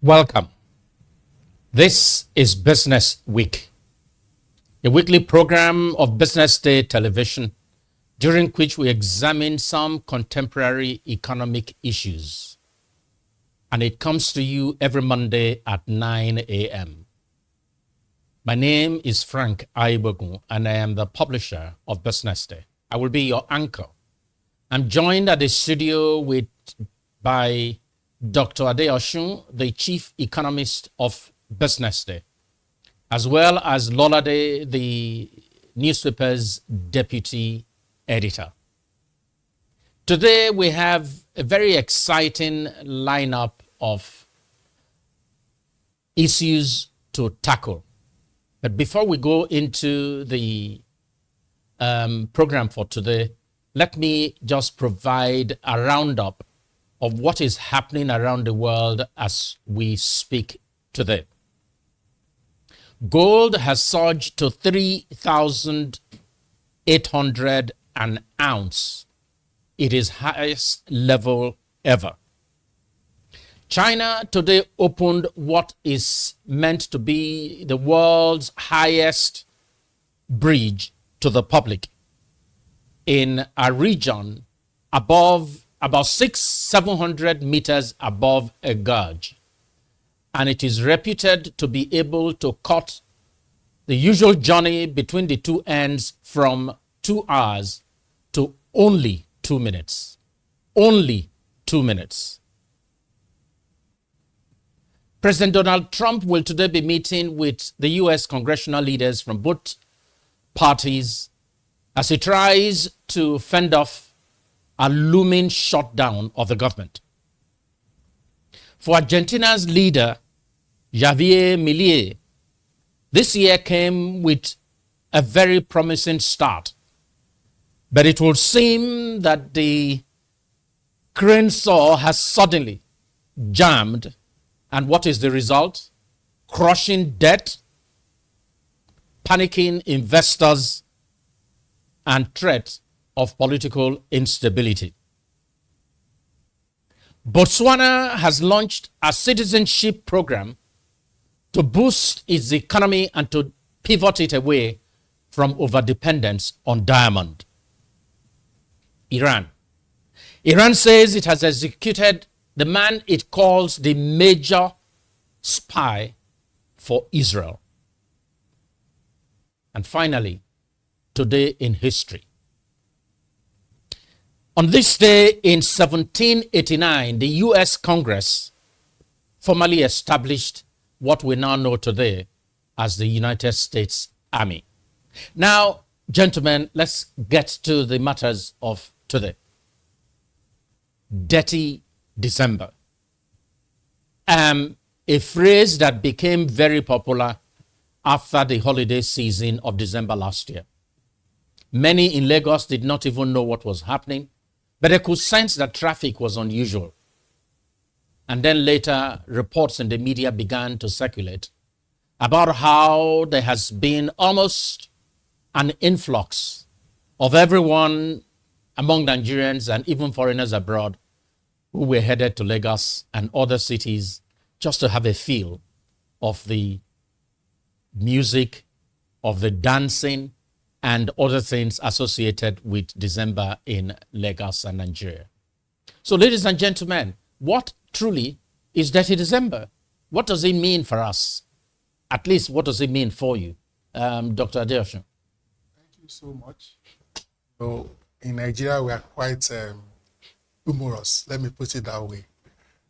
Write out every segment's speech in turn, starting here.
Welcome. This is Business Week, a weekly program of Business Day television, during which we examine some contemporary economic issues. And it comes to you every Monday at 9 a.m. My name is Frank Aigbogun, and I am the publisher of Business Day. I will be your anchor. I'm joined at the studio by Dr. Adeosun, the chief economist of Business Day, as well as Lolade, the newspaper's deputy editor. Today we have a very exciting lineup of issues to tackle. But before we go into the program for today, let me just provide a roundup of what is happening around the world as we speak today. Gold has surged to 3,800 an ounce. It is highest level ever. China today opened what is meant to be the world's highest bridge to the public in a region above about 700 meters above a gorge. And it is reputed to be able to cut the usual journey between the two ends from 2 hours to only 2 minutes. Only 2 minutes. President Donald Trump will today be meeting with the U.S. congressional leaders from both parties as he tries to fend off a looming shutdown of the government. For Argentina's leader, Javier Milei, this year came with a very promising start. But it would seem that the crane saw has suddenly jammed. And what is the result? Crushing debt, panicking investors, and threat of political instability. Botswana has launched a citizenship program to boost its economy and to pivot it away from overdependence on diamond. Iran says it has executed the man it calls the major spy for Israel. And finally, today in history. On this day in 1789, the U.S. Congress formally established what we now know today as the United States Army. Now, gentlemen, let's get to the matters of today. Detty December. A phrase that became very popular after the holiday season of December last year. Many in Lagos did not even know what was happening, but they could sense that traffic was unusual. And then later, reports in the media began to circulate about how there has been almost an influx of everyone among Nigerians and even foreigners abroad who were headed to Lagos and other cities just to have a feel of the music, of the dancing, and other things associated with December in Lagos and Nigeria. So, ladies and gentlemen, what truly is Detty December? What does it mean for us? At least, what does it mean for you? Dr. Adeosun. Thank you so much. So, in Nigeria, we are quite humorous, let me put it that way.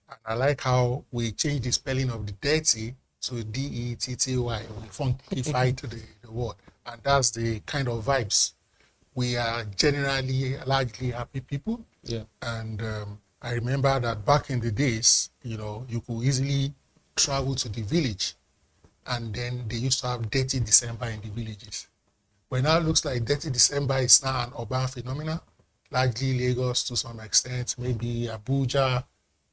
And I like how we change the spelling of the dirty to D-E-T-T-Y. We funkify to the word. And that's the kind of vibes. We are generally largely happy people. Yeah. And I remember that back in the days, you could easily travel to the village, and then they used to have Detty December in the villages. But now it looks like Detty December is now an urban phenomenon, largely Lagos to some extent, maybe Abuja,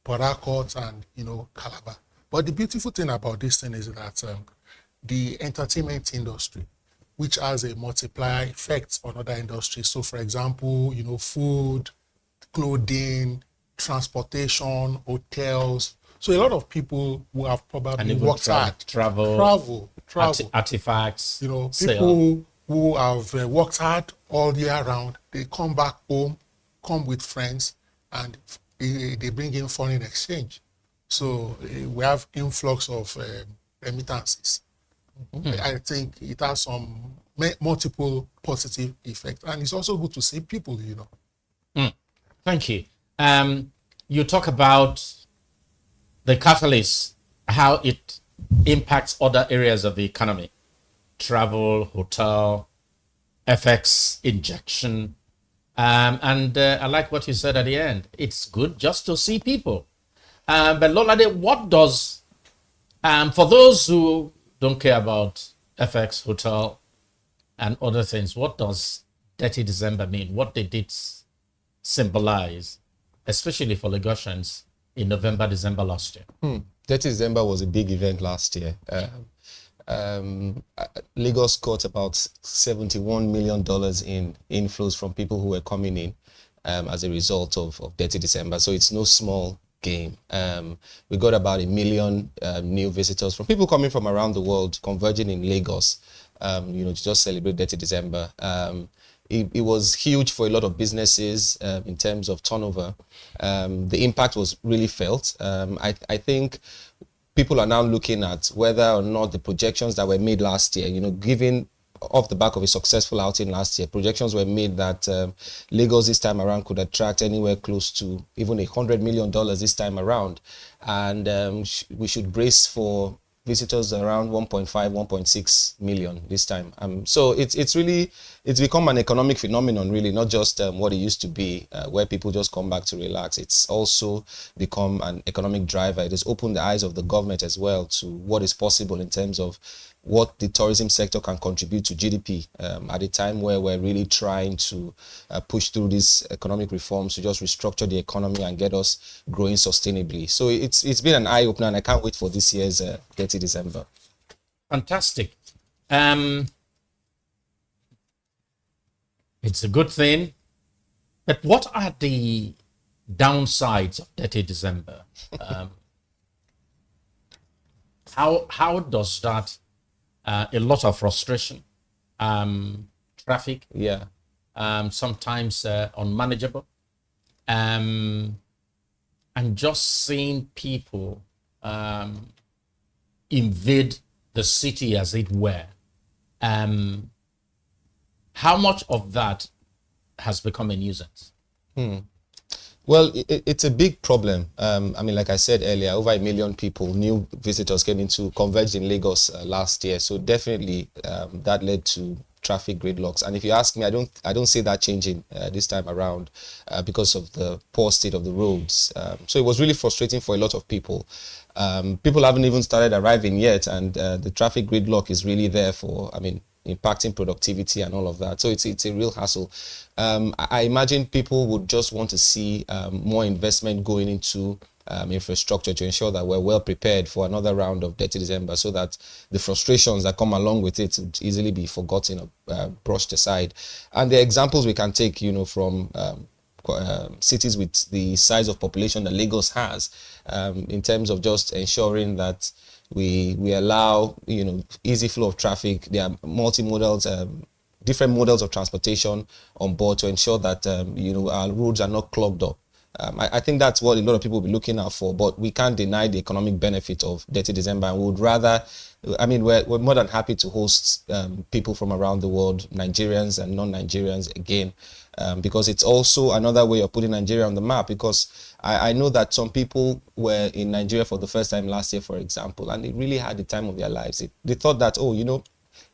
Port Harcourt, and Calabar. But the beautiful thing about this thing is that the entertainment industry, which has a multiplier effect on other industries. So, for example, food, clothing, transportation, hotels, So a lot of people who have And probably even worked hard, travel, travel. artifacts, You know, sale. people who have worked hard all year round, they come back home, come with friends, and they bring in foreign exchange. So we have influx of remittances. I think it has some multiple positive effects, and it's also good to see people, you know. Thank you. You talk about the catalyst, how it impacts other areas of the economy, travel, hotel, FX injection. And I like what you said at the end. It's good just to see people. But Lolade, what does, for those who don't care about FX, hotel, and other things, what does Detty December mean? What did it symbolize, especially for Lagosians in November, December last year? Detty December was a big event last year. Lagos got about $71 million in inflows from people who were coming in as a result of Detty December. So it's no small game. We got about 1 million new visitors from people coming from around the world converging in Lagos, to just celebrate Detty December. It was huge for a lot of businesses in terms of turnover. The impact was really felt. I think people are now looking at whether or not the projections that were made last year, given off the back of a successful outing last year, projections were made that Lagos this time around could attract anywhere close to even $100 million this time around. And we should brace for visitors around 1.5, 1.6 million this time. So it's become an economic phenomenon, really, not just what it used to be, where people just come back to relax. It's also become an economic driver. It has opened the eyes of the government as well to what is possible in terms of what the tourism sector can contribute to GDP at a time where we're really trying to push through these economic reforms to just restructure the economy and get us growing sustainably. So it's been an eye-opener, and I can't wait for this year's Detty December. Fantastic. It's a good thing. But what are the downsides of Detty December? How does that a lot of frustration, traffic, sometimes unmanageable, and just seeing people invade the city, as it were. How much of that has become a nuisance? Well, it's a big problem. Like I said earlier, over 1 million people, new visitors came into converged in Lagos last year. So definitely that led to traffic gridlocks. And if you ask me, I don't see that changing this time around because of the poor state of the roads. So it was really frustrating for a lot of people. People haven't even started arriving yet, and the traffic gridlock is really there for, impacting productivity and all of that. So it's a real hassle. I imagine people would just want to see more investment going into infrastructure to ensure that we're well prepared for another round of Detty December, so that the frustrations that come along with it would easily be forgotten or brushed aside. And the examples we can take, from cities with the size of population that Lagos has, in terms of just ensuring that we allow easy flow of traffic. There are multimodal, different models of transportation on board to ensure that our roads are not clogged up. I think that's what a lot of people will be looking out for, but we can't deny the economic benefit of Detty December, and we would rather, we're more than happy to host people from around the world, Nigerians and non-Nigerians, again, because it's also another way of putting Nigeria on the map. Because I know that some people were in Nigeria for the first time last year, for example, and they really had the time of their lives. They thought that,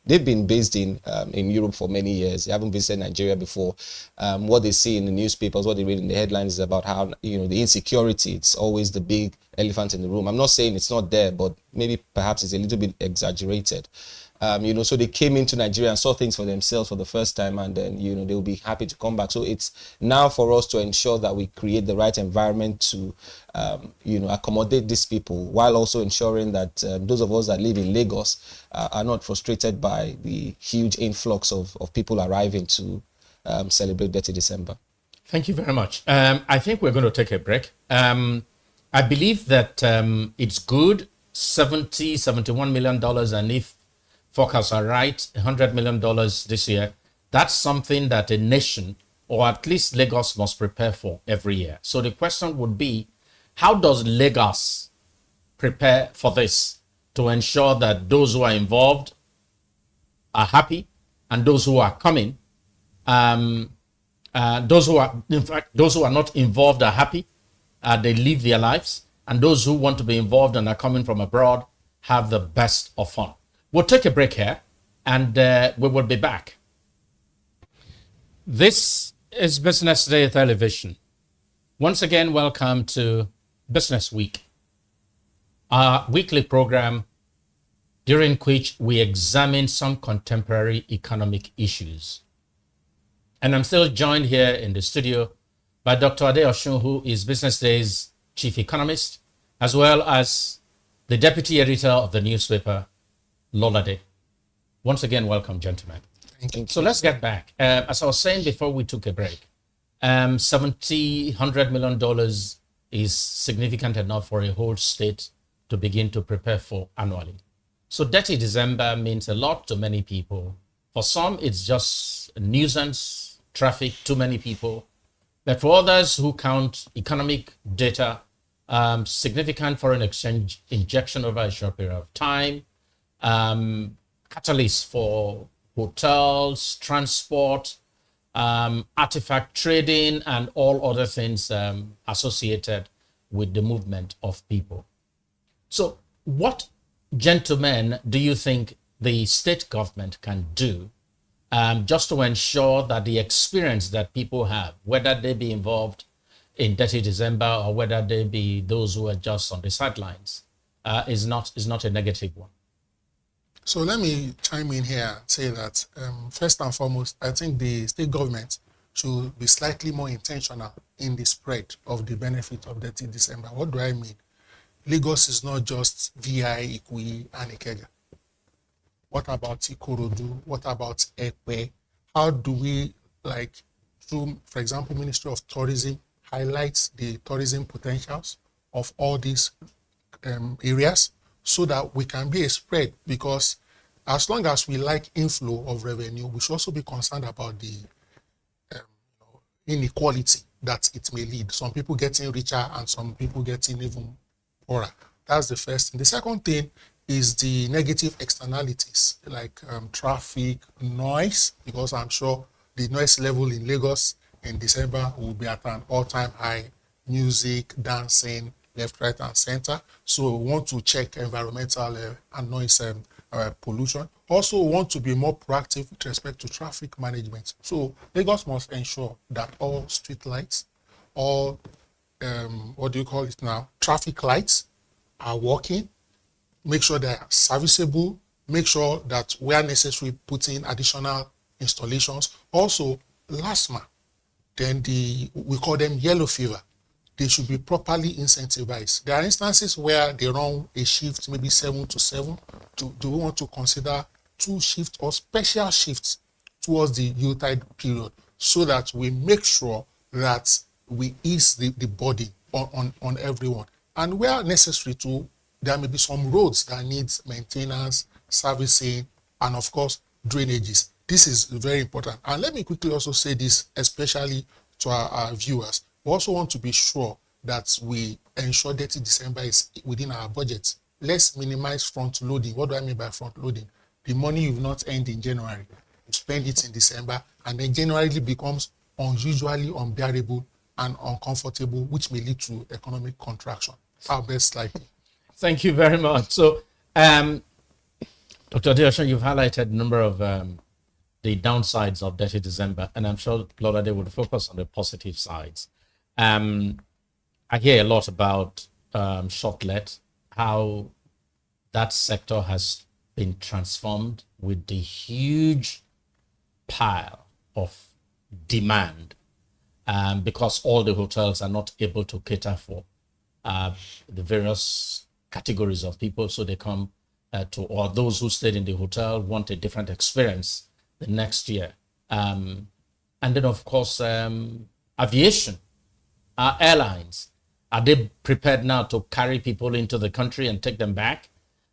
they've been based in Europe for many years. They haven't visited Nigeria before. What they see in the newspapers, what they read in the headlines is about how, the insecurity, it's always the big elephant in the room. I'm not saying it's not there, but maybe perhaps it's a little bit exaggerated. So they came into Nigeria and saw things for themselves for the first time, and then, they'll be happy to come back. So it's now for us to ensure that we create the right environment to, accommodate these people, while also ensuring that those of us that live in Lagos are not frustrated by the huge influx of people arriving to celebrate Detty December. Thank you very much. I think we're going to take a break. I believe that it's good, $71 million, and if forecasts are right, $100 million this year. That's something that a nation, or at least Lagos, must prepare for every year. So the question would be, how does Lagos prepare for this to ensure that those who are involved are happy, and those who are coming, those who are not involved are happy, they live their lives, and those who want to be involved and are coming from abroad have the best of fun. We'll take a break here, and we will be back. This is Business Day Television. Once again, welcome to Business Week, our weekly program during which we examine some contemporary economic issues. And I'm still joined here in the studio by Dr. Adeosun, who is Business Day's chief economist, as well as the deputy editor of the newspaper, Lolade. Once again, welcome, gentlemen. Thank you. So let's get back. As I was saying before we took a break, $100 million is significant enough for a whole state to begin to prepare for annually. So Detty December means a lot to many people. For some, it's just a nuisance, traffic, too many people. But for others who count economic data, significant foreign exchange injection over a short period of time, catalyst for hotels, transport, artifact trading, and all other things associated with the movement of people. So what, gentlemen, do you think the state government can do just to ensure that the experience that people have, whether they be involved in Detty December or whether they be those who are just on the sidelines, is not a negative one? So let me chime in here and say that first and foremost, I think the state government should be slightly more intentional in the spread of the benefit of Detty December. What do I mean? Lagos is not just VI, Ikoyi, and Ikeja. What about Ikorodu? What about Ekpe? How do we, through, for example, Ministry of Tourism, highlight the tourism potentials of all these areas so that we can be a spread? Because as long as we like inflow of revenue, we should also be concerned about the inequality that it may lead. Some people getting richer and some people getting even poorer. That's the first thing. The second thing is the negative externalities like traffic, noise, because I'm sure the noise level in Lagos in December will be at an all-time high. Music, dancing, left, right, and center. So we want to check environmental and noise pollution. Also, we want to be more proactive with respect to traffic management. So Lagos must ensure that all street lights, all traffic lights are working. Make sure they are serviceable. Make sure that where necessary, put in additional installations. Also, LASMA, then we call them yellow fever. They should be properly incentivized. There are instances where they run a shift, maybe 7 to 7. Do we want to consider 2 shifts or special shifts towards the Yuletide period so that we make sure that we ease the burden on everyone? And where necessary to, there may be some roads that needs maintenance, servicing, and of course, drainages. This is very important. And let me quickly also say this, especially to our viewers. We also want to be sure that we ensure Detty December is within our budget. Let's minimize front loading. What do I mean by front loading? The money you've not earned in January, you spend it in December, and then January becomes unusually unbearable and uncomfortable, which may lead to economic contraction. Our best likely. Thank you very much. So, Dr. Adeosun, you've highlighted a number of the downsides of Detty December, and I'm sure Lolade would focus on the positive sides. I hear a lot about short-let, how that sector has been transformed with the huge pile of demand because all the hotels are not able to cater for the various categories of people. So they come or those who stayed in the hotel want a different experience the next year. And then, of course, aviation, airlines. Are they prepared now to carry people into the country and take them back,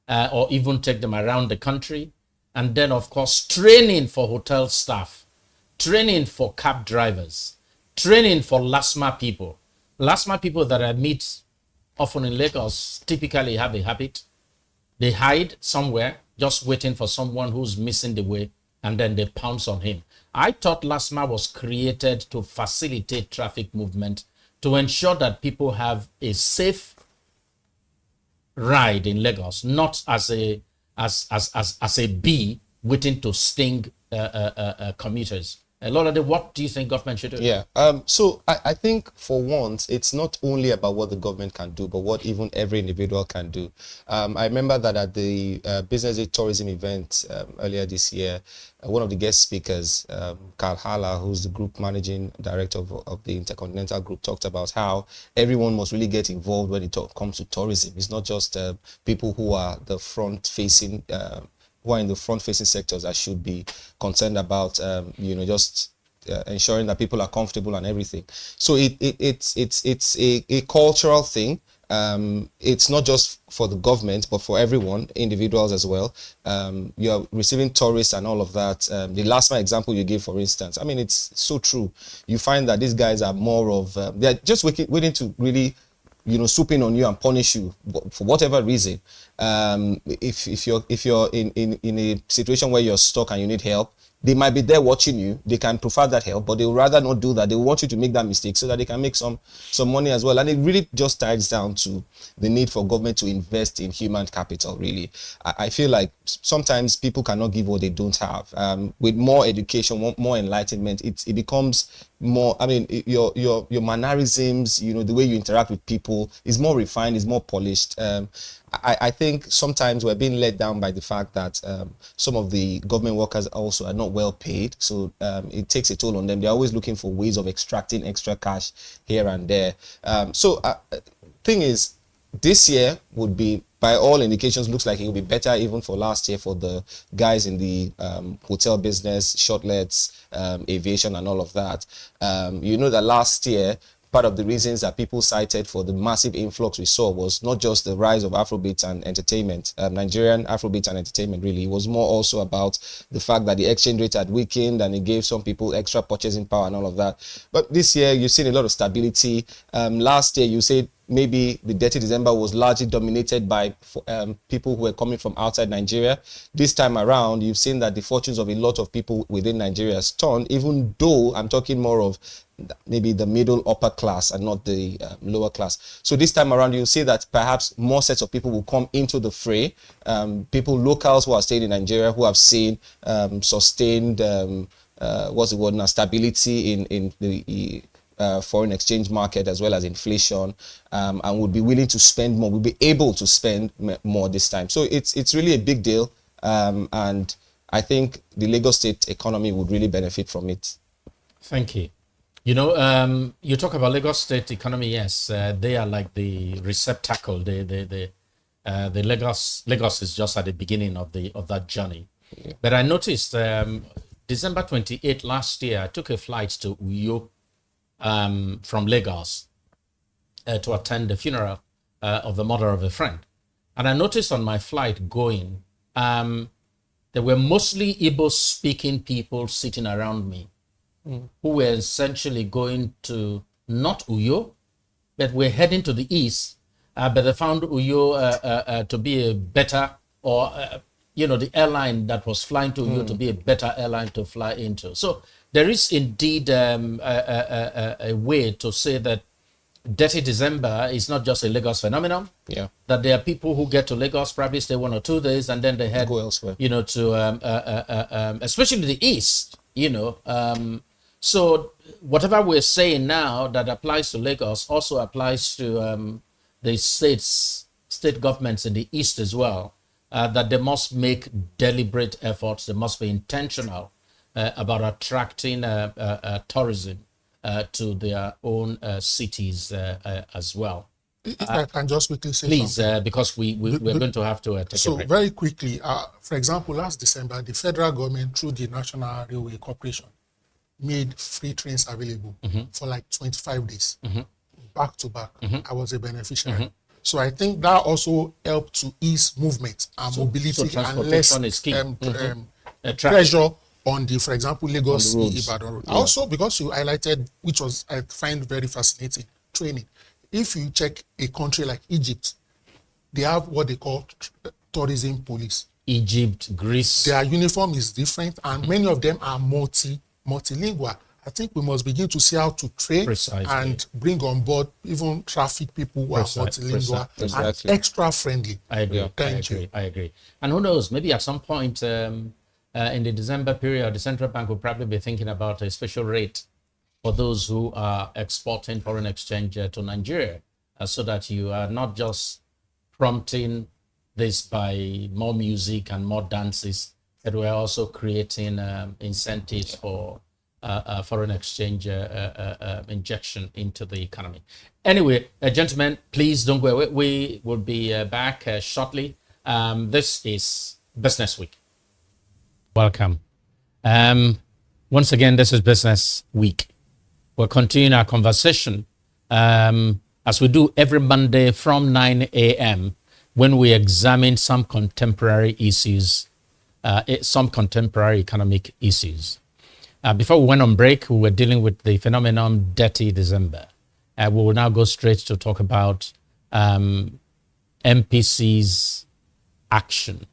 or even take them around the country? And then, of course, training for hotel staff, training for cab drivers, training for LASMA people. LASMA people that I meet often in Lagos typically have a habit. They hide somewhere, just waiting for someone who's missing the way, and then they pounce on him. I thought LASMA was created to facilitate traffic movement, to ensure that people have a safe ride in Lagos, not as a bee waiting to sting commuters. Lolade, what do you think government should do? Yeah. So I think for once, it's not only about what the government can do, but what even every individual can do. I remember that at the BusinessDay Tourism event earlier this year, one of the guest speakers, Carl Hala, who's the group managing director of the Intercontinental Group, talked about how everyone must really get involved when it comes to tourism. It's not just people who are the front-facing who are in the front-facing sectors that should be concerned about, just ensuring that people are comfortable and everything. So it's a cultural thing. It's not just for the government, but for everyone, individuals as well. You're receiving tourists and all of that. The last example you gave, for instance, I mean, it's so true. You find that these guys are more of, they're just waiting to really swoop in on you and punish you for whatever reason. If you're in a situation where you're stuck and you need help, they might be there watching you. They can provide that help, but they would rather not do that. They want you to make that mistake so that they can make some money as well. And it really just ties down to the need for government to invest in human capital, really. I feel like sometimes people cannot give what they don't have. With more education, more enlightenment, it becomes more, I mean, your mannerisms, the way you interact with people is more refined, is more polished. I think sometimes we're being let down by the fact that some of the government workers also are not well paid. So it takes a toll on them. They're always looking for ways of extracting extra cash here and there. Thing is, this year would be, by all indications, looks like it will be better even for last year for the guys in the hotel business, shortlets, aviation and all of that. That last year, part of the reasons that people cited for the massive influx we saw was not just the rise of Afrobeat and entertainment, Nigerian Afrobeat and entertainment, really. It was more also about the fact that the exchange rate had weakened and it gave some people extra purchasing power and all of that. But this year, you've seen a lot of stability. Last year, you said maybe the Detty December was largely dominated by people who were coming from outside Nigeria. This time around, you've seen that the fortunes of a lot of people within Nigeria has turned, even though I'm talking more of maybe the middle upper class and not the lower class. So this time around, you'll see that perhaps more sets of people will come into the fray. People, locals who are staying in Nigeria, who have seen sustained stability in the foreign exchange market as well as inflation, and would be willing to spend more, will be able to spend more this time. So it's really a big deal, and I think the Lagos state economy would really benefit from it. Thank you. You talk about Lagos state economy. Yes, they are like the receptacle. The Lagos is just at the beginning of that journey. Yeah. But I noticed December 28th last year, I took a flight to Uyo from Lagos to attend the funeral of the mother of a friend. And I noticed on my flight going, there were mostly Igbo-speaking people sitting around me who were essentially going to not Uyo, but were heading to the east, but they found Uyo to be a better, or the airline that was flying to Uyo to be a better airline to fly into. So there is indeed a way to say that Detty December is not just a Lagos phenomenon. Yeah. That there are people who get to Lagos, probably stay 1 or 2 days, and then they head go elsewhere. To especially the east. So whatever we're saying now that applies to Lagos also applies to the state governments in the east as well. That they must make deliberate efforts. They must be intentional about attracting tourism to their own cities as well. If I can just quickly say please, something. because we're going to have to take a break. So very quickly, for example, last December, the federal government, through the National Railway Corporation, made free trains available for like 25 days. back to back. I was a beneficiary. So I think that also helped to ease movement and mobility and less transportation is key. pressure on the, for example, Lagos roads. Ibadan road. Also, because you highlighted, which was I find very fascinating, training. If you check a country like Egypt, they have what they call tourism police. Egypt, Greece. Their uniform is different, and many of them are multilingual. I think we must begin to see how to train and bring on board even traffic people who are multilingual and extra friendly. I agree. I agree. And who knows, maybe at some point in the December period, the central bank will probably be thinking about a special rate for those who are exporting foreign exchange to Nigeria, so that you are not just prompting this by more music and more dances, but we're also creating incentives for foreign exchange injection into the economy. Anyway, gentlemen, please don't go away. We will be back shortly. This is Business Week. Welcome. Once again, this is Business Week. We'll continue our conversation as we do every Monday from 9 a.m. when we examine some contemporary issues, some contemporary economic issues. Before we went on break, we were dealing with the phenomenon Detty December. We will now go straight to talk about MPC's action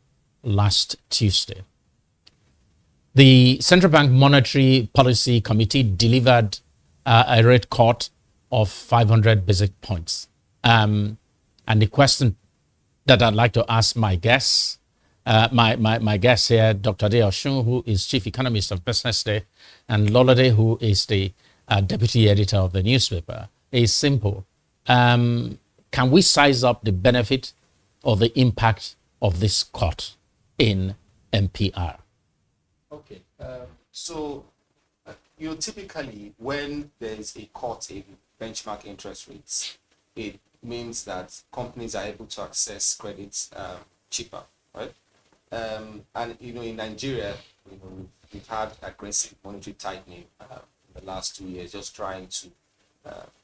last Tuesday. The Central Bank Monetary Policy Committee delivered a rate cut of 500 basic points. And the question that I'd like to ask my guests, my guest here, Dr. Adeosun, who is Chief Economist of BusinessDay, and Lolade, who is the Deputy Editor of the newspaper, is simple. Can we size up the benefit or the impact of this cut in MPR? Okay, so typically when there's a cut in benchmark interest rates, it means that companies are able to access credits cheaper, right? And in Nigeria, we've had aggressive monetary tightening in the last 2 years, just trying to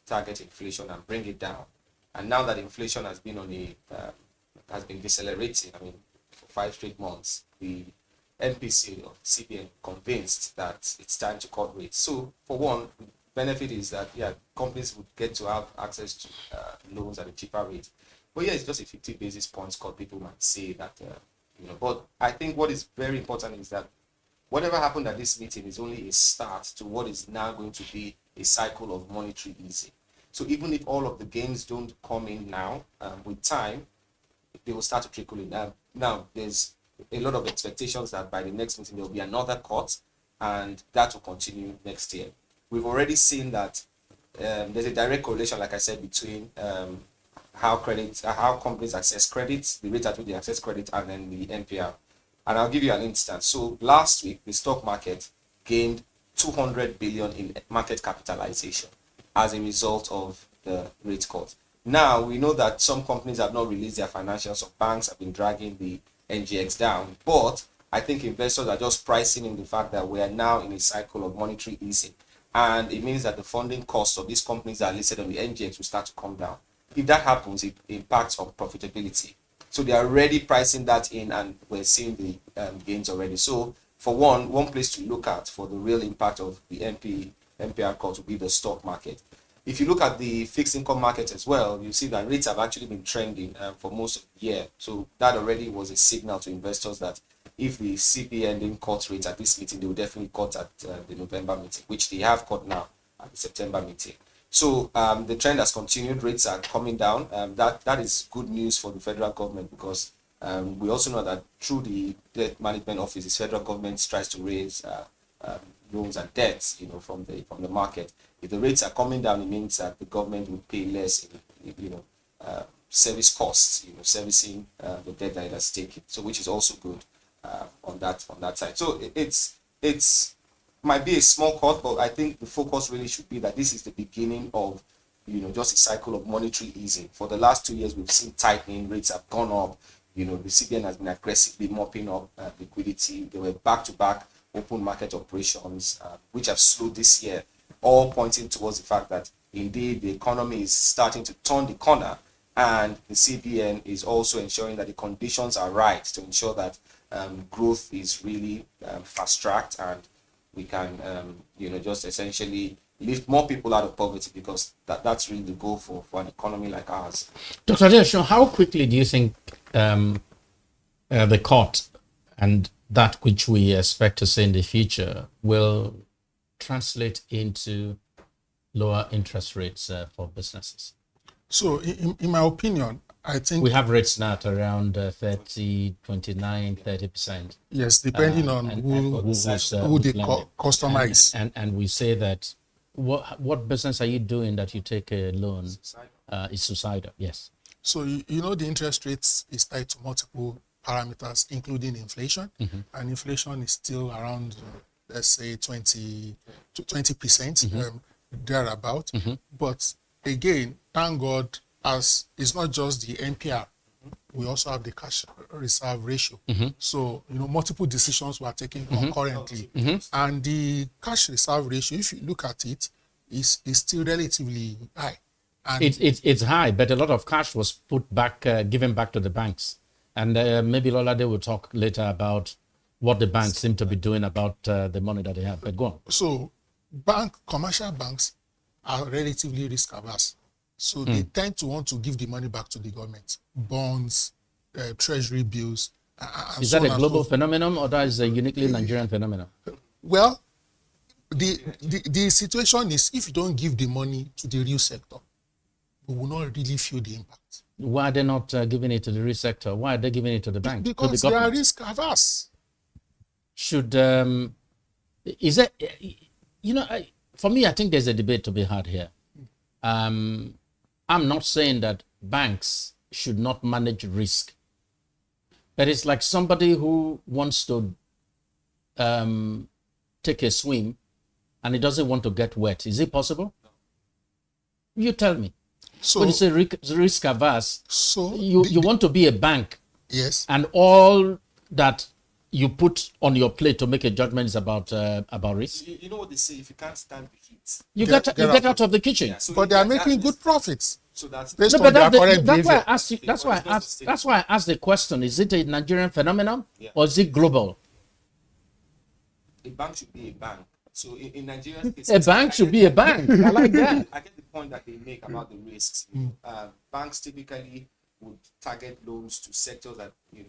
target inflation and bring it down. And now that inflation has been has been decelerating, for 5 straight months, the MPC or CBN convinced that it's time to cut rates. So for one, the benefit is that companies would get to have access to loans at a cheaper rate. But it's just a 50 basis points cut. People might say that, but I think what is very important is that whatever happened at this meeting is only a start to what is now going to be a cycle of monetary easing. So even if all of the gains don't come in now, with time, they will start to trickle in. Now there's a lot of expectations that by the next meeting there will be another cut, and that will continue next year. We've already seen that there's a direct correlation, like I said, between how companies access credits, the rate at which they access credit, and then the NPR. And I'll give you an instance. So last week, the stock market gained 200 billion in market capitalization as a result of the rate cut. Now, we know that some companies have not released their financials, so banks have been dragging the NGX down. But I think investors are just pricing in the fact that we are now in a cycle of monetary easing. And it means that the funding costs of these companies that are listed on the NGX will start to come down. If that happens, it impacts on profitability. So they are already pricing that in, and we're seeing the gains already. So for one place to look at for the real impact of the NPR cut will be the stock market. If you look at the fixed income market as well, you see that rates have actually been trending for most of the year. So that already was a signal to investors that if the CBN didn't cut rates at this meeting, they will definitely cut at the November meeting, which they have cut now at the September meeting. So the trend has continued. Rates are coming down. That is good news for the federal government, because we also know that through the debt management office, the federal government tries to raise loans and debts, from the market. If the rates are coming down, it means that the government will pay less in service costs, servicing the debt that it has taken. So which is also good on that side. So it's might be a small cut, but I think the focus really should be that this is the beginning of just a cycle of monetary easing. For the last 2 years, we've seen tightening, rates have gone up. The CBN has been aggressively mopping up liquidity. They were back-to-back open market operations, which have slowed this year, all pointing towards the fact that indeed the economy is starting to turn the corner, and the CBN is also ensuring that the conditions are right to ensure that growth is really fast-tracked, and we can, just essentially lift more people out of poverty, because that's really the goal for an economy like ours. Dr. Adeosun, how quickly do you think the cut and that which we expect to see in the future will translate into lower interest rates for businesses? So, in my opinion, I think we have rates now at around 30%. Yes, depending on who the customer is. And we say that what business are you doing that you take a loan? Is suicidal, yes. So, the interest rates is tied to multiple parameters, including inflation. And inflation is still around, let's say, 20%, thereabout. But again, thank God, as it's not just the NPR, we also have the cash reserve ratio. So, multiple decisions were taken concurrently. And the cash reserve ratio, if you look at it, is still relatively high. And it's high, but a lot of cash was put back, given back to the banks. And maybe Lolade will talk later about what the banks seem to be doing about the money that they have. But go on. So, commercial banks are relatively risk averse. So they tend to want to give the money back to the government, bonds, treasury bills. Is that a global phenomenon, or that is a uniquely Nigerian phenomenon? Well, the situation is, if you don't give the money to the real sector, we will not really feel the impact. Why are they not giving it to the real sector? Why are they giving it to the bank? Because they are risk averse. Should is that for me, I think there's a debate to be had here. I'm not saying that banks should not manage risk, but it's like somebody who wants to take a swim and he doesn't want to get wet. Is it possible? You tell me. So, when you say risk averse, so you want to be a bank. Yes. And all that you put on your plate to make a judgment is about risk. You know what they say: if you can't stand the heat, you get out of the kitchen. Yeah, so but they are making good profits. So that's based on their current that's behavior. why I asked you. That's why I asked the question: is it a Nigerian phenomenon or is it global? A bank should be a bank. So in Nigeria, a bank should be a bank. I like that. I get the point that they make about the risks. Banks typically would target loans to sectors that they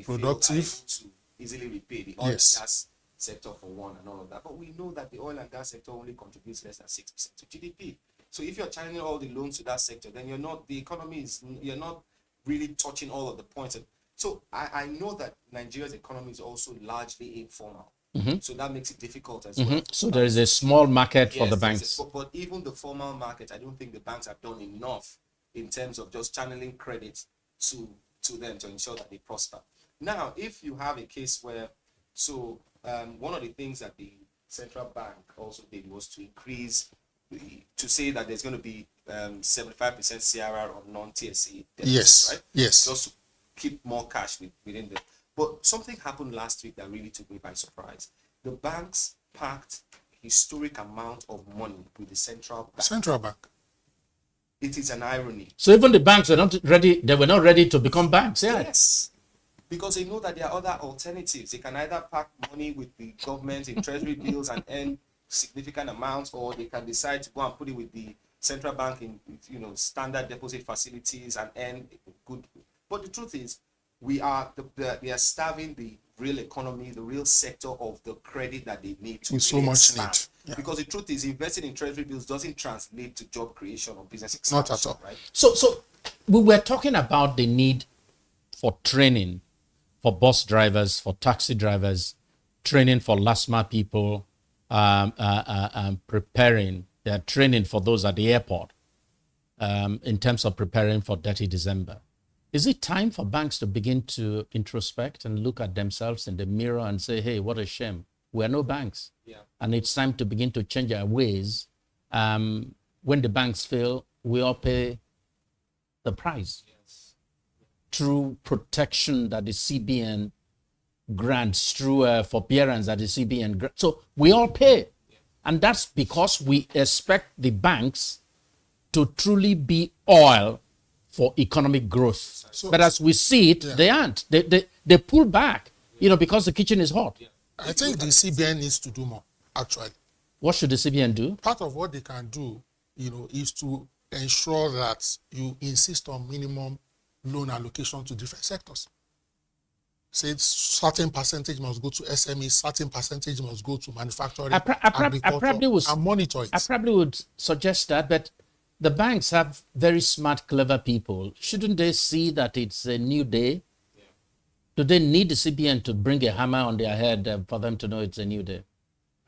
productive, feel are able to easily repay. The oil and gas sector for one, and all of that. But we know that the oil and gas sector only contributes less than 6% to GDP. So if you're channeling all the loans to that sector, then you're not really touching all of the points. So I know that Nigeria's economy is also largely informal. So that makes it difficult as well. So there is a small market for the banks. But even the formal market, I don't think the banks have done enough in terms of just channeling credit to them to ensure that they prosper. Now, if you have a case where, one of the things that the central bank also did was to increase, to say that there's going to be 75% CRR on non-TSE debts, right? Yes. Just to keep more cash within the... But something happened last week that really took me by surprise. The banks packed historic amount of money with the central bank. It is an irony. So even the banks were not ready. They were not ready to become banks. Yeah. Yes. Because they know that there are other alternatives. They can either pack money with the government in treasury bills and earn significant amounts, or they can decide to go and put it with the central bank in standard deposit facilities and earn good. But the truth is, we are starving the real economy, the real sector of the credit that they need to so much need. Yeah. Because the truth is, investing in treasury bills doesn't translate to job creation or business Not expansion. at all. Right? So we were talking about the need for training for bus drivers, for taxi drivers, training for last mile people, preparing their training for those at the airport in terms of preparing for Detty December. Is it time for banks to begin to introspect and look at themselves in the mirror and say, hey, what a shame. We're no banks. Yeah. And it's time to begin to change our ways. When the banks fail, we all pay the price. Yes. Through protection that the CBN grants, through forbearance that the CBN grants. So we all pay. Yeah. And that's because we expect the banks to truly be oil for economic growth. But as we see it, they aren't. They pull back, because the kitchen is hot. I think the CBN needs to do more, actually. What should the CBN do? Part of what they can do, is to ensure that you insist on minimum loan allocation to different sectors. Say certain percentage must go to SMEs, certain percentage must go to manufacturing, agriculture, and monitor it. I probably would suggest that, but the banks have very smart, clever people. Shouldn't they see that it's a new day? Yeah. Do they need the CBN to bring a hammer on their head for them to know it's a new day?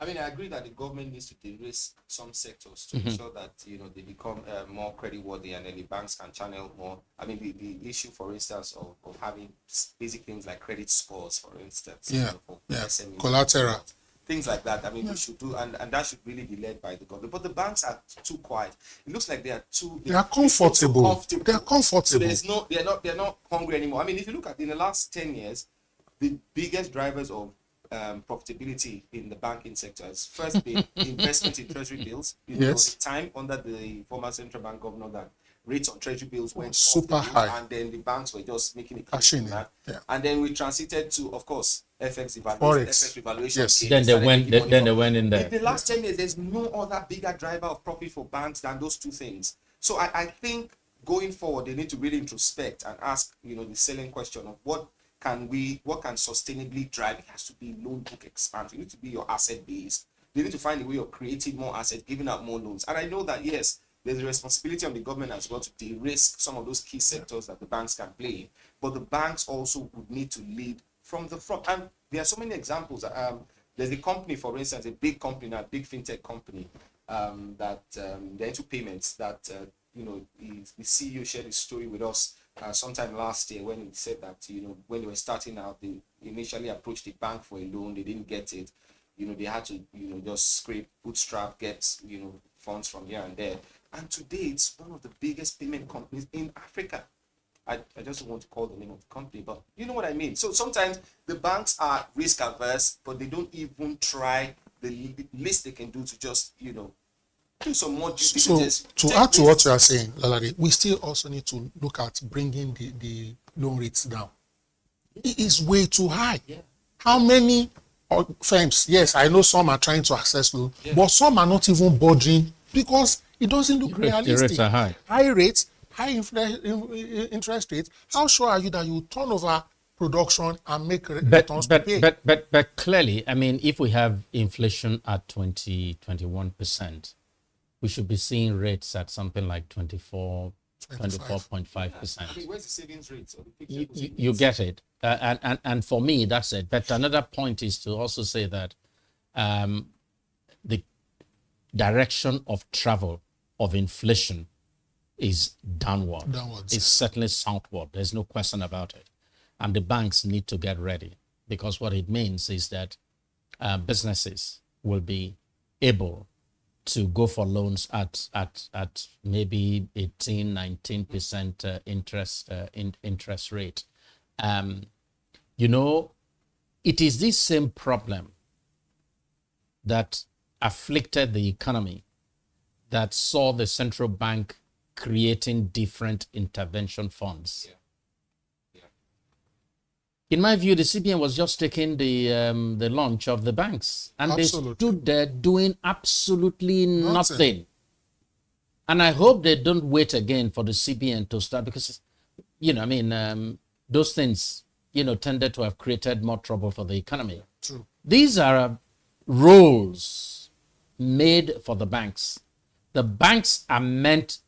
I mean, I agree that the government needs to de-risk some sectors to ensure that, they become more creditworthy, and then the banks can channel more. I mean, the issue, for instance, of having basic things like credit scores, for instance, for SMEs, collateral, things like that. I mean, we should do, and that should really be led by the government. But the banks are too quiet. It looks like they are comfortable. They are comfortable. So they're not hungry anymore. I mean, if you look at in the last 10 years, the biggest drivers of profitability in the banking sector has first been investment in treasury bills. The time under the former central bank governor that rates on treasury bills went super high, and then the banks were just making it cashing in. And then we transited to, of course, FX evaluation. Yes. Then they went in there. In the last 10 years, there's no other bigger driver of profit for banks than those two things. So I think going forward, they need to really introspect and ask, the selling question of what can sustainably drive. It has to be loan book expansion. It needs to be your asset base. They need to find a way of creating more assets, giving out more loans. And I know that, yes, there's a responsibility on the government as well to de-risk some of those key sectors that the banks can play in. But the banks also would need to lead from the front. And there are so many examples. There's a company, for instance, a big company, a big fintech company, that they're into payments, that, the CEO shared his story with us sometime last year when he said that, when they were starting out, they initially approached the bank for a loan. They didn't get it. They had to, just scrape, bootstrap, get, funds from here and there. And today it's one of the biggest payment companies in Africa. I just don't want to call the name of the company, but you know what I mean. So sometimes the banks are risk averse, but they don't even try the least they can do to just, do some more due diligence. So to add to what you are saying, Lolade, we still also need to look at bringing the loan rates down. It is way too high. Yeah. How many firms? Yes, I know some are trying to access loan, but some are not even budging because it doesn't look realistic. The rates are high. High rates, high interest rates. How sure are you that you turn over production and make returns to pay? But clearly, I mean, if we have inflation at 21%, we should be seeing rates at something like 24.5%. I mean, where's the savings rate? You get it. And for me, that's it. But another point is to also say that the direction of travel of inflation is downwards. It's certainly southward. There's no question about it. And the banks need to get ready, because what it means is that businesses will be able to go for loans at maybe 18-19% interest rate. It is this same problem that afflicted the economy that saw the central bank creating different intervention funds. In my view, the CBN was just taking the launch of the banks, and they stood there doing absolutely nothing. And I hope they don't wait again for the CBN to start, because, those things, tended to have created more trouble for the economy. True. These are roles made for the banks. The banks are meant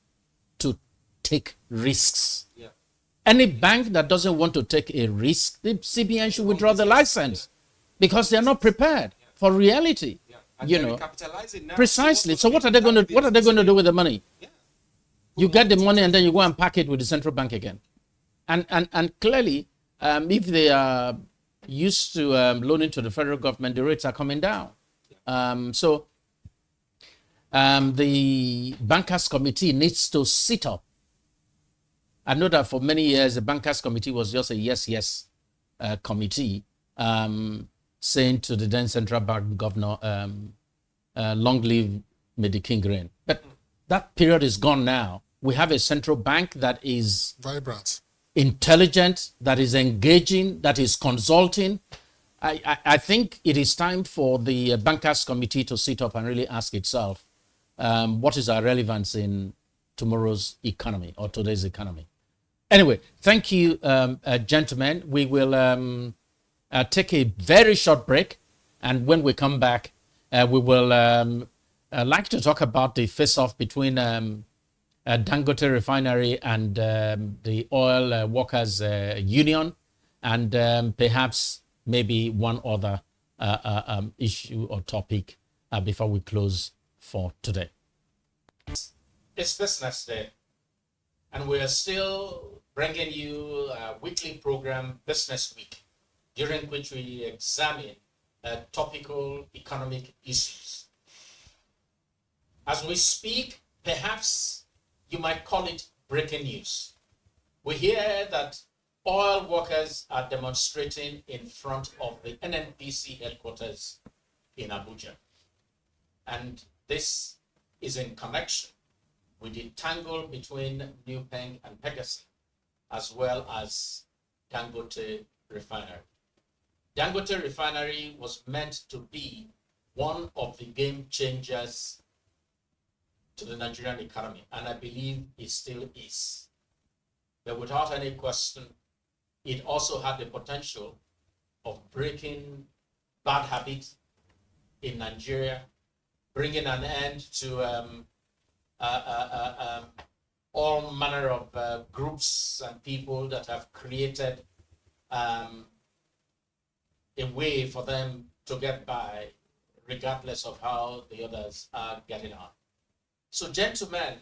to take risks. Yeah. Any bank that doesn't want to take a risk, the CBN should withdraw the license, because they are not prepared for reality. Yeah. Precisely. So what are they going to do with the money? Yeah. You get the money and then you go and pack it with the central bank again. And clearly, if they are used to loaning to the federal government, the rates are coming down. So the bankers committee needs to sit up. I know that for many years, the bankers committee was just a yes committee, saying to the then central bank governor, long live may the king reign. But That period is gone now. We have a central bank that is Vibrant. intelligent, that is engaging, that is consulting. I think it is time for the bankers committee to sit up and really ask itself, what is our relevance in tomorrow's economy or today's economy? Anyway, thank you, gentlemen. We will take a very short break. And when we come back, we will like to talk about the face-off between Dangote Refinery and the Oil Workers Union, and perhaps maybe one other issue or topic before we close for today. It's Business Day, and we are still bringing you a weekly program, Business Week, during which we examine topical economic issues. As we speak, perhaps you might call it breaking news. We hear that oil workers are demonstrating in front of the NNPC headquarters in Abuja. And this is in connection with the tangle between NUPENG and PENGASSAN, as well as Dangote Refinery. Dangote Refinery was meant to be one of the game changers to the Nigerian economy, and I believe it still is. But without any question, it also had the potential of breaking bad habits in Nigeria, bringing an end to all manner of groups and people that have created a way for them to get by, regardless of how the others are getting on. So, gentlemen,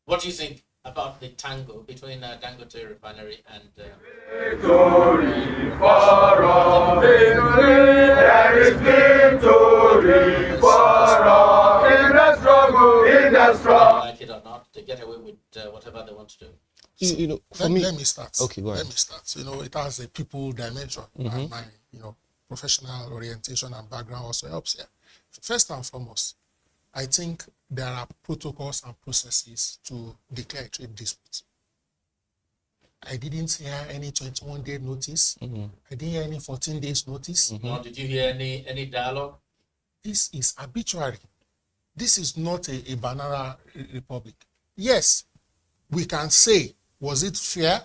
what do you think about the tango between Dangote Refinery and... Victory for all, there is victory for all, in the struggle, Like it or not, they get away with whatever they want to do. You know, for Let me start. Okay, go ahead. Let me start. You know, it has a people dimension, and my, professional orientation and background also helps here. First and foremost, I think there are protocols and processes to declare a trade dispute. I didn't hear any 21-day notice. I didn't hear any 14 days notice. Nor did you hear any dialogue? This is arbitrary. This is not a banana republic. Yes, we can say, was it fair,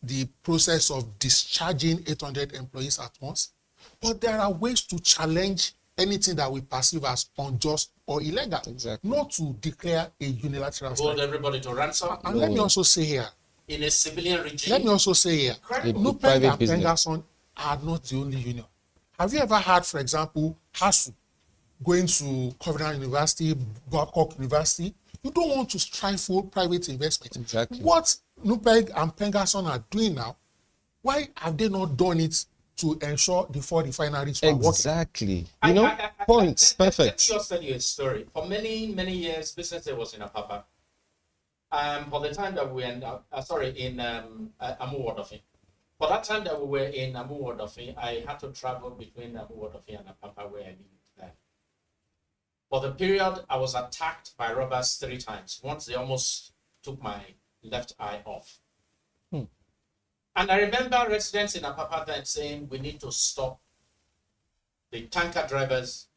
the process of discharging 800 employees at once? But there are ways to challenge anything that we perceive as unjust or illegal. Exactly. Not to declare a unilateral Hold strike. everybody to ransom? And let me also say here, In a civilian regime? let me also say here, NUPENG private and business. PENGASSAN are not the only union. Have you ever had, for example, HASU going to Covenant University, Babcock University? You don't want to stifle private investment. Exactly. What NUPENG and PENGASSAN are doing now, why have they not done it to ensure the 4 refineries are working? Exactly. Points. Perfect. Let me just tell you a story. For many, many years, Business Day was in Apapa. For the time that we end up, in Amuwodofi. For that time that we were in Amuwodofi, I had to travel between Amuwodofi and Apapa where I lived then. For the period, I was attacked by robbers 3 times. Once they almost took my left eye off. And I remember residents in Apapa then saying, we need to stop the tanker drivers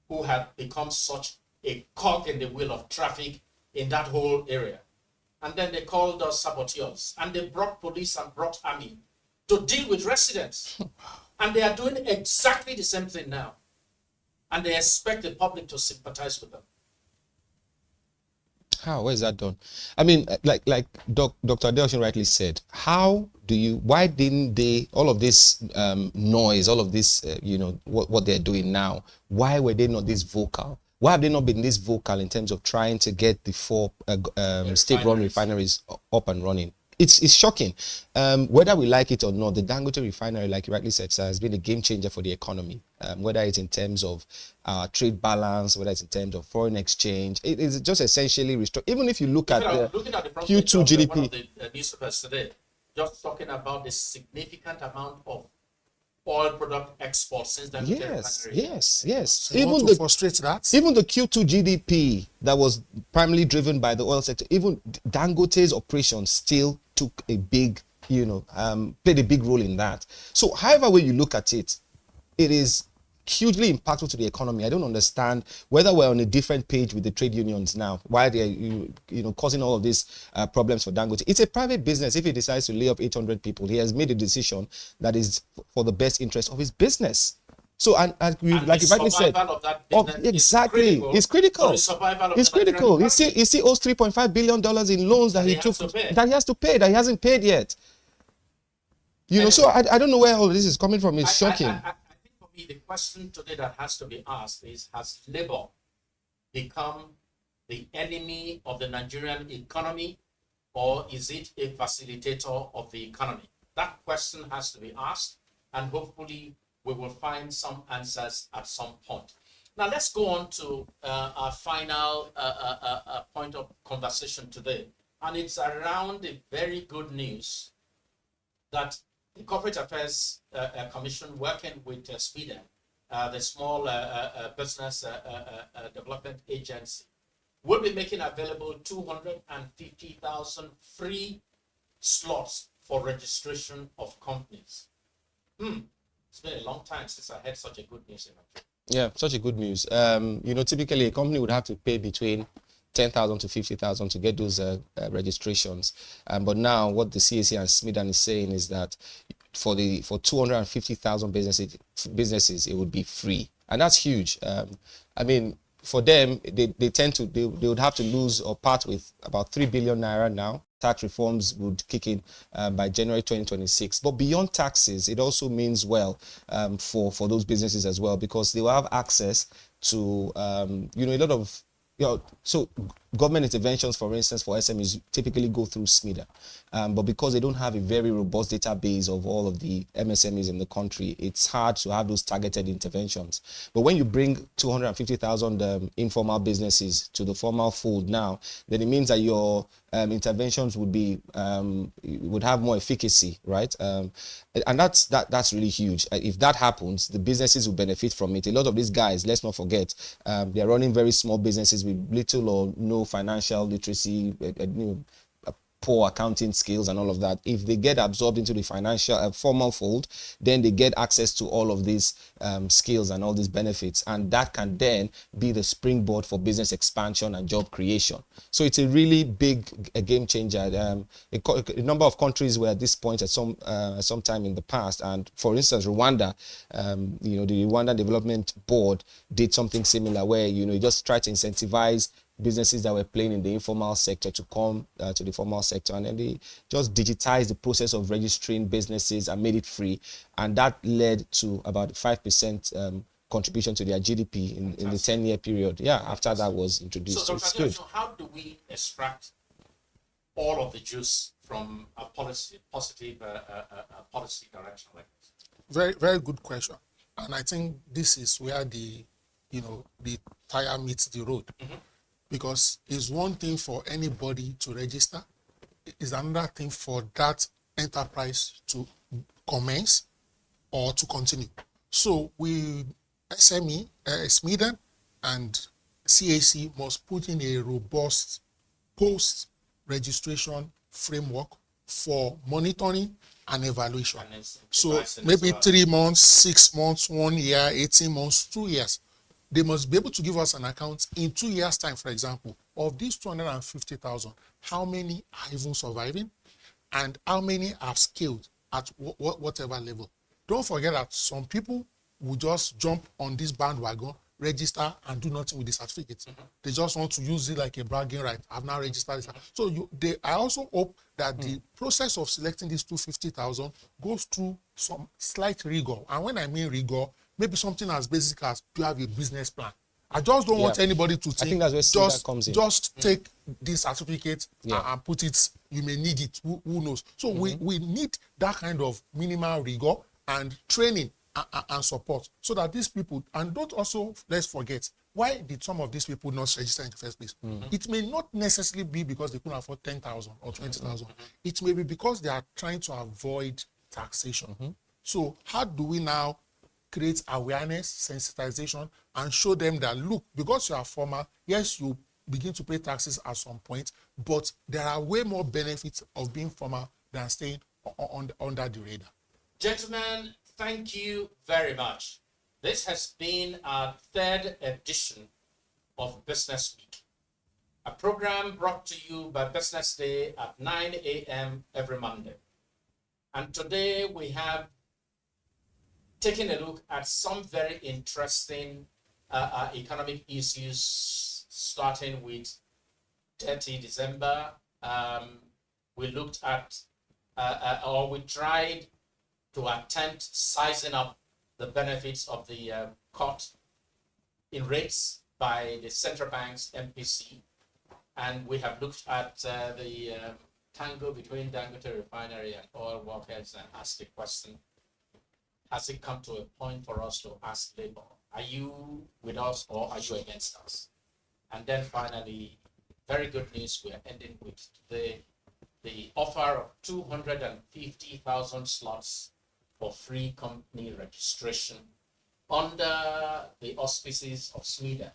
who had become such a cog in the wheel of traffic in that whole area. And then they called us saboteurs, and they brought police and brought army to deal with residents. And they are doing exactly the same thing now. And they expect the public to sympathize with them. How? Where is that done? I mean, like Dr. Adeosun rightly said, why didn't they, all of this noise, all of this, what they're doing now, why were they not this vocal? Why have they not been this vocal in terms of trying to get the 4 state-run refineries up and running? It's shocking. Whether we like it or not, the Dangote Refinery, like you rightly said, sir, has been a game changer for the economy. Whether it's in terms of trade balance, whether it's in terms of foreign exchange, it is just essentially restored. Even if you look at the Q2 GDP. One of the newspapers today, just talking about the significant amount of oil product exports since Dangote Yes, Refinery. yes. So you want to frustrate that? Even the Q2 GDP that was primarily driven by the oil sector, even Dangote's operations still took a big, played a big role in that. So however way you look at it, it is hugely impactful to the economy. I don't understand whether we're on a different page with the trade unions now, why they're causing all of these problems for Dangote. It's a private business. If he decides to lay off 800 people, he has made a decision that is for the best interest of his business. So, and like you rightly said, exactly, it's critical. It's critical. He still owes $3.5 billion in loans that he took, that he has to pay, that he hasn't paid yet. So I don't know where all this is coming from. It's shocking. I think for me, the question today that has to be asked is, has labor become the enemy of the Nigerian economy, or is it a facilitator of the economy? That question has to be asked, and hopefully we will find some answers at some point. Now let's go on to our final point of conversation today, and it's around the very good news that the Corporate Affairs Commission, working with SBN, the Small Business Development Agency, will be making available 250,000 free slots for registration of companies. It's been a long time since I heard such a good news in Nigeria. Yeah, such a good news. Typically a company would have to pay between 10,000 to 50,000 to get those registrations. But now what the CAC and SMIDAN is saying is that for 250,000 businesses, it would be free. And that's huge. For them, they would have to lose or part with about 3 billion naira now. Tax reforms would kick in by January 2026. But beyond taxes, it also means for those businesses as well, because they will have access to a lot of so government interventions, for instance, for SMEs typically go through SMIDA. But because they don't have a very robust database of all of the MSMEs in the country, it's hard to have those targeted interventions. But when you bring 250,000 informal businesses to the formal fold now, then it means that your interventions would have more efficacy, right? And that's really huge. If that happens, the businesses will benefit from it. A lot of these guys, let's not forget, they're running very small businesses with little or no financial literacy, poor accounting skills and all of that. If they get absorbed into the financial formal fold, then they get access to all of these skills and all these benefits, and that can then be the springboard for business expansion and job creation. So it's a really big game changer. A number of countries were at this point at some time in the past, and for instance Rwanda, the Rwanda Development Board did something similar where you just try to incentivize businesses that were playing in the informal sector to come to the formal sector, and then they just digitized the process of registering businesses and made it free, and that led to about 5% contribution to their GDP in the 10-year period. Yeah, after that was introduced. So, Dr. Adeosun, how do we extract all of the juice from a positive policy direction like this? Very, very good question, and I think this is where the tire meets the road. Because it's one thing for anybody to register, it's another thing for that enterprise to commence or to continue. So SMIDAN and CAC must put in a robust post-registration framework for monitoring and evaluation. So maybe 3 months, 6 months, 1 year, 18 months, 2 years. They must be able to give us an account in 2 years' time, for example, of these 250,000, how many are even surviving and how many have scaled at whatever level. Don't forget that some people will just jump on this bandwagon, register, and do nothing with the certificate. They just want to use it like a bragging right. I've now registered. So I also hope that the process of selecting these 250,000 goes through some slight rigor. And when I mean rigor, maybe something as basic as you have a business plan. I just don't want anybody to think, I think that's where that comes in. Just take this certificate and put it, you may need it, who knows. So we need that kind of minimal rigor and training and support so that these people, and don't also, let's forget, why did some of these people not register in the first place? It may not necessarily be because they couldn't afford 10,000 or 20,000. It may be because they are trying to avoid taxation. So how do we now create awareness, sensitization, and show them that, look, because you are formal, yes, you begin to pay taxes at some point, but there are way more benefits of being formal than staying under the radar. Gentlemen, thank you very much. This has been our third edition of Business Week, a program brought to you by Business Day at 9 a.m. every Monday. And today we have taken a look at some very interesting economic issues, starting with Detty December. We looked at, or we tried to attempt sizing up the benefits of the cut in rates by the central bank's MPC. And we have looked at the tango between Dangote Refinery and oil workers and asked the question, has it come to a point for us to ask labor, are you with us or are you against us? And then finally, very good news, we are ending with the offer of 250,000 slots for free company registration under the auspices of SMEDA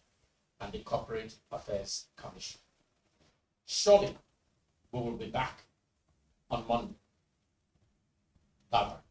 and the Corporate Affairs Commission. Surely, we will be back on Monday. Bye-bye.